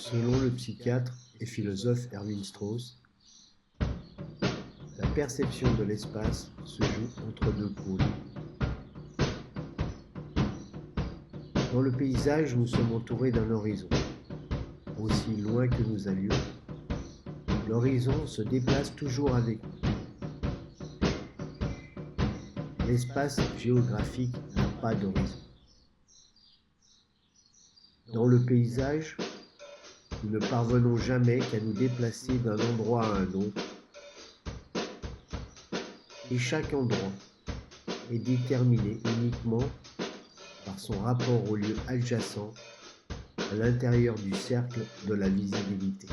Selon le psychiatre et philosophe Erwin Strauss, la perception de l'espace se joue entre deux pôles. Dans le paysage, nous sommes entourés d'un horizon. Aussi loin que nous allions, l'horizon se déplace toujours avec nous. L'espace géographique n'a pas d'horizon. Dans le paysage, nous ne parvenons jamais qu'à nous déplacer d'un endroit à un autre. Et chaque endroit est déterminé uniquement par son rapport au lieu adjacent à l'intérieur du cercle de la visibilité.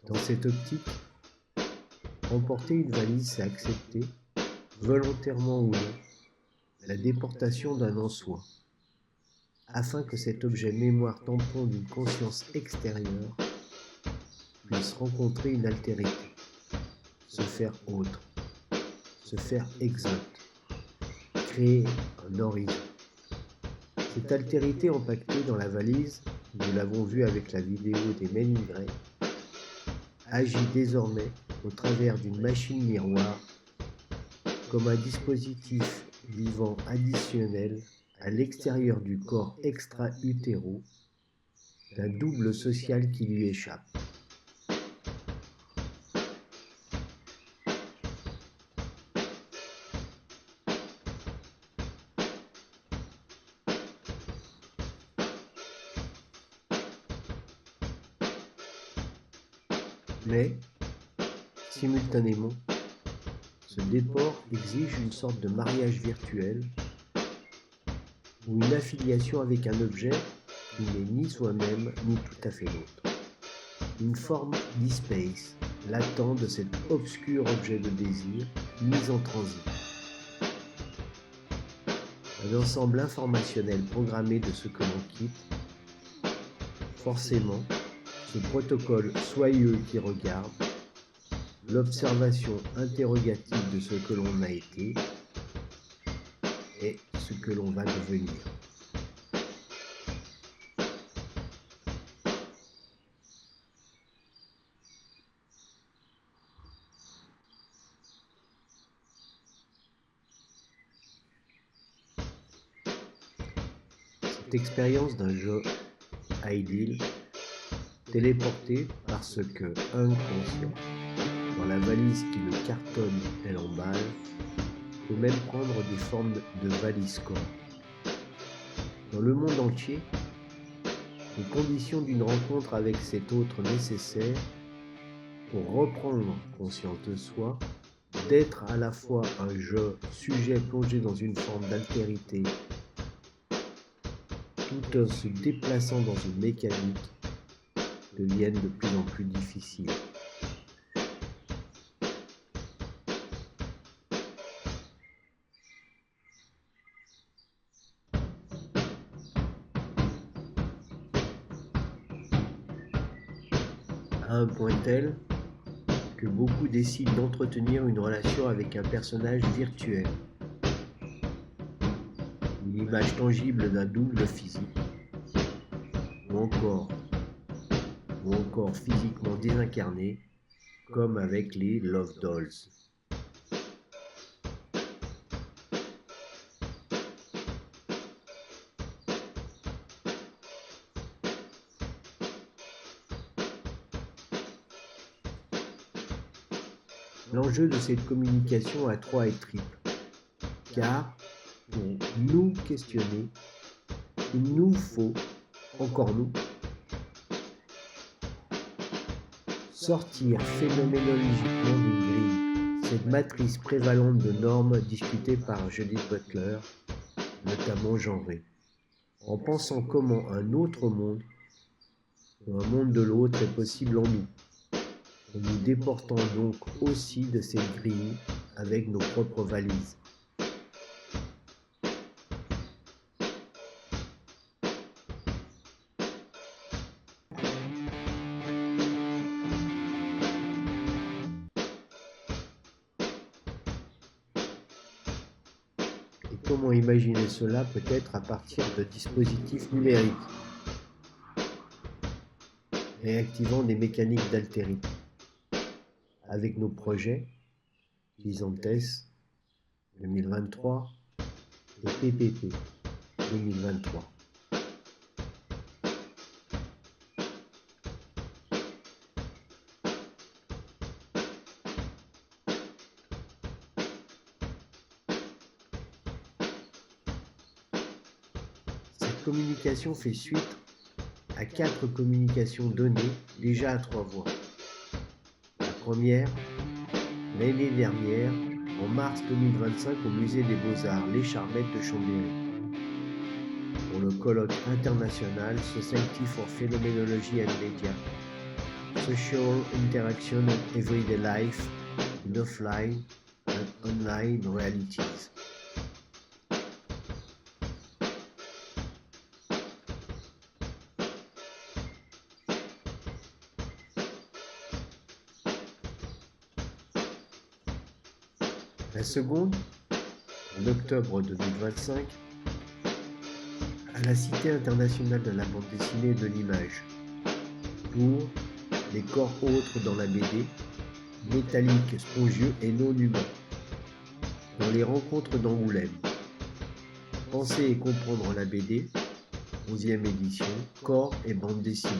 Dans cette optique, emporter une valise, c'est accepter, volontairement ou non, la déportation d'un en soi, afin que cet objet mémoire tampon d'une conscience extérieure puisse rencontrer une altérité, se faire autre, se faire exote, créer un horizon. Cette altérité empaquetée dans la valise, nous l'avons vu avec la vidéo des Men in Grey, agit désormais au travers d'une machine miroir comme un dispositif vivant additionnel à l'extérieur du corps extra-utéro d'un double social qui lui échappe. Mais, simultanément, ce déport exige une sorte de mariage virtuel ou une affiliation avec un objet qui n'est ni soi-même ni tout à fait l'autre. Une forme d'e-space latent de cet obscur objet de désir mis en transit. Un ensemble informationnel programmé de ce que l'on quitte. Forcément, ce protocole soyeux qui regarde, l'observation interrogative de ce que l'on a été et ce que l'on va devenir. Cette expérience d'un jeu idylle, téléporté parce que inconscient, dans la valise qui le cartonne et l'emballe, peut même prendre des formes de valise corps. Dans le monde entier, les conditions d'une rencontre avec cet autre nécessaire pour reprendre conscience de soi, d'être à la fois un jeu sujet plongé dans une forme d'altérité, tout en se déplaçant dans une mécanique, deviennent de plus en plus difficiles. À un point tel que beaucoup décident d'entretenir une relation avec un personnage virtuel, une image tangible d'un double physique, ou encore physiquement désincarné, comme avec les Love Dolls. L'enjeu de cette communication à trois est triple, car pour nous questionner, Il nous faut, encore nous, sortir phénoménologiquement d'une grille, cette matrice prévalente de normes discutée par Judith Butler, notamment genrée, en pensant comment un autre monde, ou un monde de l'autre, est possible en nous, en nous déportant donc aussi de cette grille avec nos propres valises. Et comment imaginer cela peut-être à partir de dispositifs numériques, réactivant des mécaniques d'altérité, avec nos projets, Lysanthès 2023 et PPP 2023. Cette communication fait suite à 4 communications données déjà à 3 voix. La première, l'année dernière, en mars 2025 au Musée des Beaux-Arts Les Charmettes de Chambéry, pour le colloque international Society for Phenomenology and Media, Social Interaction and Everyday Life in Offline and Online Realities. La seconde, en octobre 2025, à la Cité internationale de la bande dessinée et de l'image, pour les corps autres dans la BD, métalliques, spongieux et non humains, dans les rencontres d'Angoulême. Penser et comprendre la BD, 11e édition, corps et bande dessinée.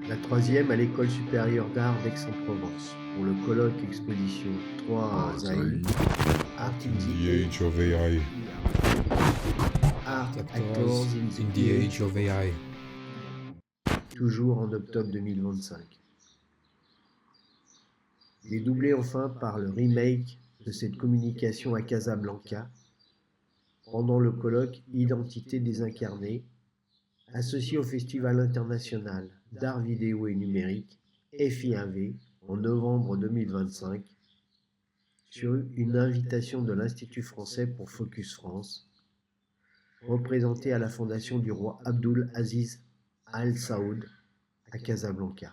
La troisième à l'École supérieure d'art d'Aix-en-Provence, pour le colloque exposition 3 AI, Art in the Age of AI. Art Actors in the Age of AI. Toujours en octobre 2025. Dédoublé enfin par le remake de cette communication à Casablanca, pendant le colloque Identité désincarnée, associé au Festival international d'art vidéo et numérique, FIAV, en novembre 2025, sur une invitation de l'Institut français pour Focus France, représenté à la fondation du roi Abdul Aziz Al Saoud à Casablanca.